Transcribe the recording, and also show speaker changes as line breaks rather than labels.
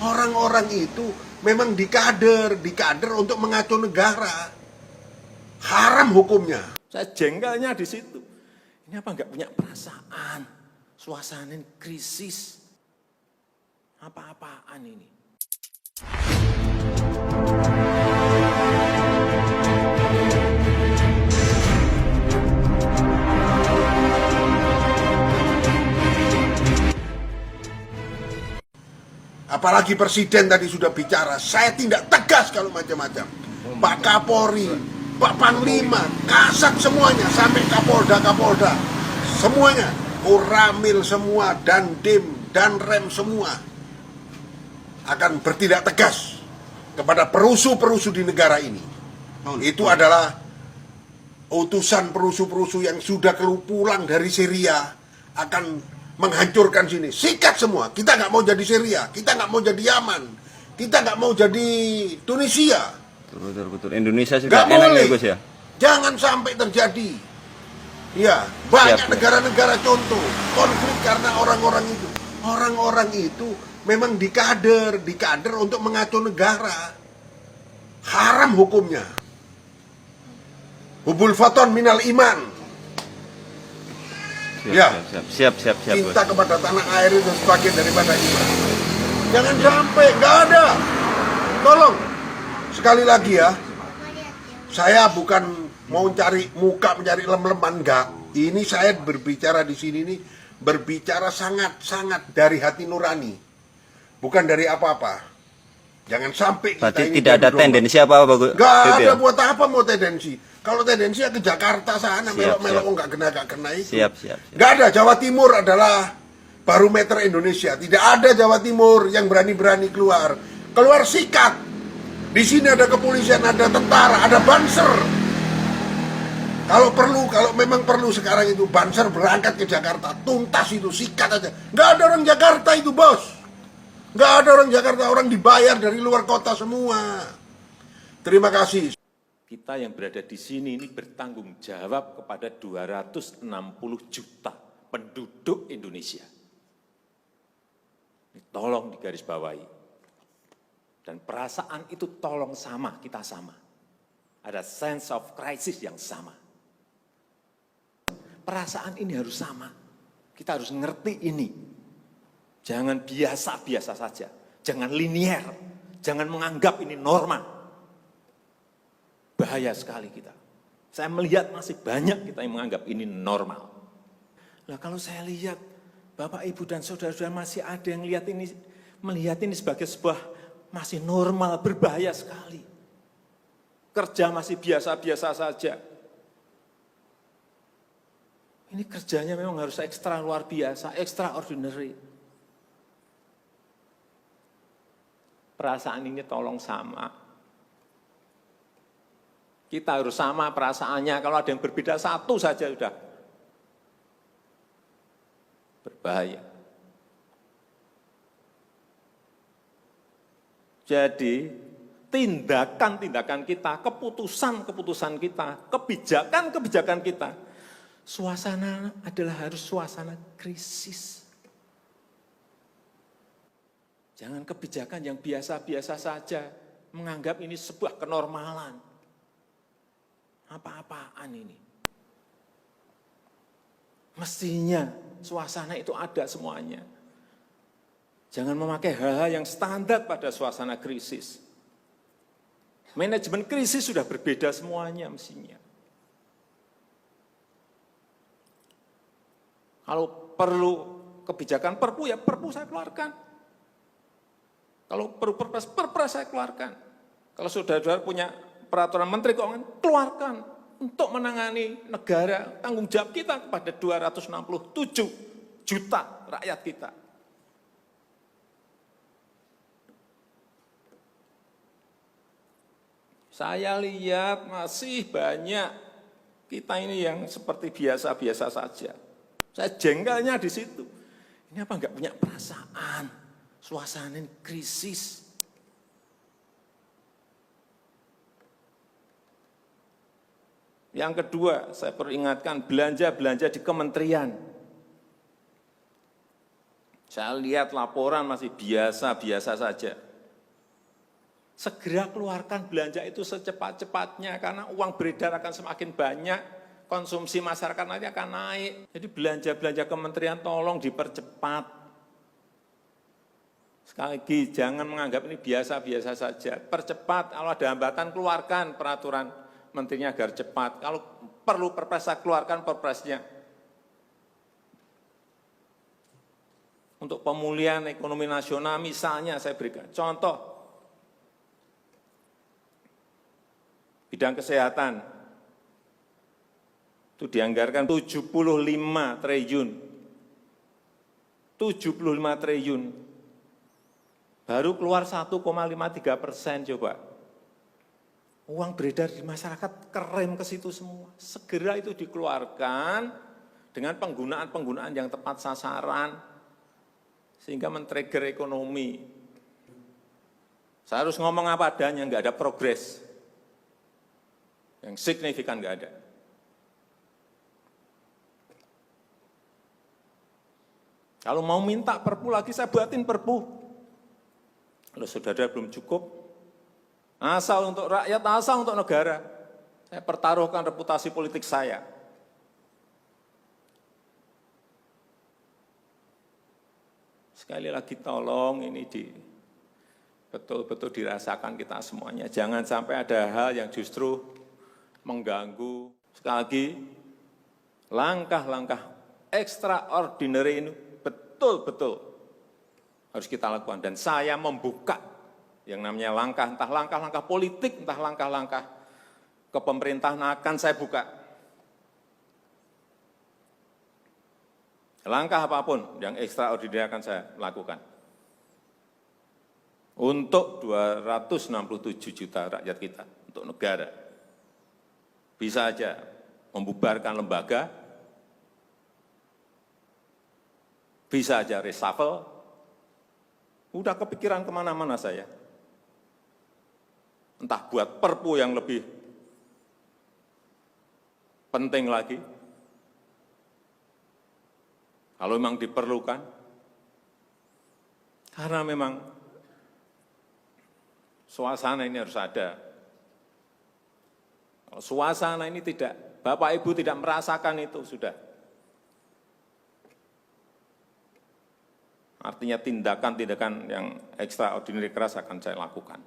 Orang-orang itu memang dikader untuk mengacau negara. Haram hukumnya.
Saya jengkelnya di situ. Ini apa nggak punya perasaan? Suasana krisis. Apa-apaan ini?
Apalagi Presiden tadi sudah bicara, saya tindak tegas kalau macam-macam. Pak Kapolri, Pak Panglima, Kasat semuanya, sampai Kapolda, semuanya, Koramil semua, Dandim, Danrem semua akan bertindak tegas kepada perusuh-perusuh di negara ini. Itu adalah utusan perusuh-perusuh yang sudah pulang dari Syria akan menghancurkan sini. Sikat semua. Kita nggak mau jadi Syria, kita nggak mau jadi Yaman, kita nggak mau jadi Tunisia.
Betul. Indonesia sudah enak ya, Gus ya.
Jangan sampai terjadi. Ya, banyak negara-negara contoh konflik karena orang-orang itu. Orang-orang itu memang dikader untuk mengacau negara. Haram hukumnya. Hubul faton minal iman.
Siap.
Cinta kepada tanah air itu sebagian daripada iman. Jangan sampai, nggak ada. Tolong, sekali lagi ya, saya bukan mau cari muka, mencari lem-leman, enggak. Ini saya berbicara di sini nih, berbicara sangat-sangat dari hati nurani, bukan dari apa-apa. Jangan sampai kita
berarti
ini
tidak ada tendensi apa-apa, Gus?
Nggak ada, buat apa mau tendensi? Kalau tendensi ya ke Jakarta sana, melok-melok nggak kena itu.
Siap.
Nggak ada. Jawa Timur adalah barometer Indonesia. Tidak ada Jawa Timur yang berani-berani keluar. Keluar sikat. Di sini ada kepolisian, ada tentara, ada Banser. Kalau memang perlu sekarang itu Banser berangkat ke Jakarta, tuntas itu, sikat aja. Nggak ada orang Jakarta itu, bos. Nggak ada orang Jakarta, orang dibayar dari luar kota semua. Terima kasih.
Kita yang berada di sini ini bertanggung jawab kepada 260 juta penduduk Indonesia. Ini tolong digarisbawahi. Dan perasaan itu tolong sama, kita sama. Ada sense of crisis yang sama. Perasaan ini harus sama. Kita harus ngerti ini. Jangan biasa-biasa saja. Jangan linier. Jangan menganggap ini norma. Bahaya sekali kita. Saya melihat masih banyak kita yang menganggap ini normal. Nah, kalau saya lihat Bapak, Ibu, dan saudara-saudara masih ada yang melihat ini sebagai sebuah masih normal, berbahaya sekali. Kerja masih biasa-biasa saja. Ini kerjanya memang harus ekstra luar biasa, extraordinary. Perasaan ini tolong sama. Kita harus sama perasaannya, kalau ada yang berbeda satu saja sudah berbahaya. Jadi tindakan-tindakan kita, keputusan-keputusan kita, kebijakan-kebijakan kita, suasana adalah harus suasana krisis. Jangan kebijakan yang biasa-biasa saja, menganggap ini sebuah kenormalan. Apa-apaan ini? Mestinya suasana itu ada semuanya. Jangan memakai hal-hal yang standar pada suasana krisis. Manajemen krisis sudah berbeda semuanya mestinya. Kalau perlu kebijakan perpu, ya perpu saya keluarkan. Kalau perlu perpres saya keluarkan. Kalau saudara-saudara punya peraturan Menteri Keuangan, keluarkan untuk menangani negara, tanggung jawab kita kepada 267 juta rakyat kita. Saya lihat masih banyak kita ini yang seperti biasa-biasa saja. Saya jengkelnya di situ. Ini apa enggak punya perasaan, suasana krisis. Yang kedua, saya perlu ingatkan belanja-belanja di kementerian. Saya lihat laporan masih biasa-biasa saja. Segera keluarkan belanja itu secepat-cepatnya, karena uang beredar akan semakin banyak, konsumsi masyarakat nanti akan naik. Jadi belanja-belanja kementerian tolong dipercepat. Sekali lagi, jangan menganggap ini biasa-biasa saja. Percepat, kalau ada hambatan, keluarkan peraturan menterinya agar cepat. Kalau perlu perpres, keluarkan perpresnya. Untuk pemulihan ekonomi nasional, misalnya saya berikan contoh, bidang kesehatan, itu dianggarkan 75 triliun. 75 triliun. Baru keluar 1,53% coba. Uang beredar di masyarakat kerem ke situ semua. Segera itu dikeluarkan dengan penggunaan-penggunaan yang tepat sasaran, sehingga men-trigger ekonomi. Saya harus ngomong apa adanya, nggak ada progres. Yang signifikan nggak ada. Kalau mau minta perpu lagi, saya buatin perpu. Kalau saudara belum cukup, asal untuk rakyat, asal untuk negara, saya pertaruhkan reputasi politik saya. Sekali lagi tolong ini betul-betul dirasakan kita semuanya. Jangan sampai ada hal yang justru mengganggu. Sekali lagi, langkah-langkah extraordinary ini betul-betul harus kita lakukan. Dan saya membuka yang namanya langkah, entah langkah-langkah politik, entah langkah-langkah kepemerintahan akan saya buka. Langkah apapun yang extraordinary akan saya lakukan. Untuk 267 juta rakyat kita, untuk negara. Bisa aja membubarkan lembaga, bisa aja reshuffle, udah kepikiran kemana-mana saya. Entah buat perpu yang lebih penting lagi, kalau memang diperlukan, karena memang suasana ini harus ada. Kalau suasana ini tidak, Bapak Ibu tidak merasakan itu, sudah. Artinya tindakan-tindakan yang extraordinary keras akan saya lakukan.